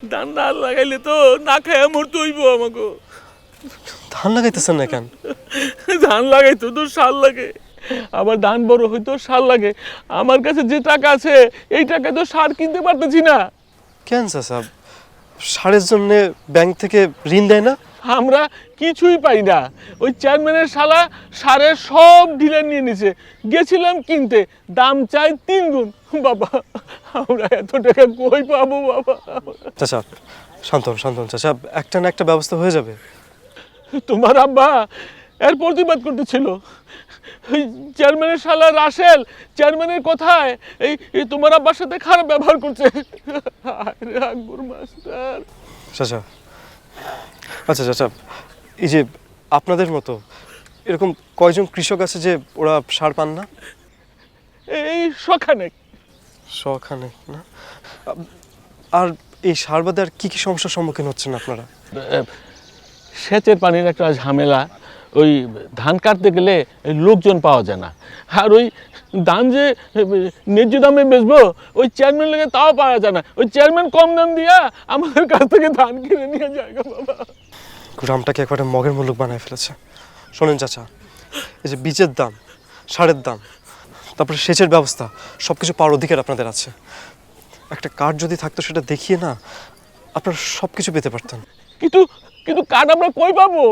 ধান না লাগাইলে তো না খায় মরতে হইব আমাকে। ধান লাগাইতেছেন না কেন? ধান লাগাইতো তো সার লাগে, আবার ধান বড় হইতো সার লাগে। আমার কাছে যে টাকা আছে এই টাকা তো সার কিনতে পারতেছি না। কেন চাচা, সারের জন্য ব্যাংক থেকে ঋণ দেয় না? আমরা কিছুই পাই না। ওই চেয়ারম্যানের শালা সারের সব ডিলার নিয়ে নিছে। গেছিলাম কিনতে, দাম চাই 3 গুণ। বাবা আমরা এত টাকা কই পাবো বাবা? চাচা শান্ত হন চাচা, একটা না একটা ব্যবস্থা হয়ে যাবে। তোমার আব্বা এর প্রতিবাদ করতেছিল। ওই চেয়ারম্যানের শালা রাসেল চেয়ারম্যানের কথায় এই তোমার আব্বার সাথে খারাপ ব্যবহার করছে। আরে আকবর মাস্টার। চাচা আচ্ছা চাচা, এই যে আপনাদের মতো এরকম কয়জন কৃষক আছে যে ওরা সার পান না? এই শখানেক। শখানেক না? আর এই সার বাদে আর কি কি সমস্যার সম্মুখীন হচ্ছেন আপনারা? সেচের পানির একটা ঝামেলা। ওই ধান কাটতে গেলে লোকজন পাওয়া যায় না। আর ওই ধান যে ন্যায্য দামে বেচবো ওই চেয়ারম্যান লেগে তাও পাওয়া যায় না। ওই চেয়ারম্যান কম দাম দিয়া আমাদের কাছ থেকে ধান কিনে নিয়ে যায় গো বাবা। গ্রামটাকে একবারে মগের মুলুক বানায় ফেলেছে। শোনেন চাচা, এই যে বীজের দাম, সারের দাম, তারপরে সেচের ব্যবস্থা, সব কিছু পাওয়ার অধিকার আপনাদের আছে। একটা কার্ড যদি থাকতো সেটা দেখিয়ে না আপনারা সব কিছু পেতে পারতেন। কিন্তু কিন্তু কাঠ আমরা কই পাবো?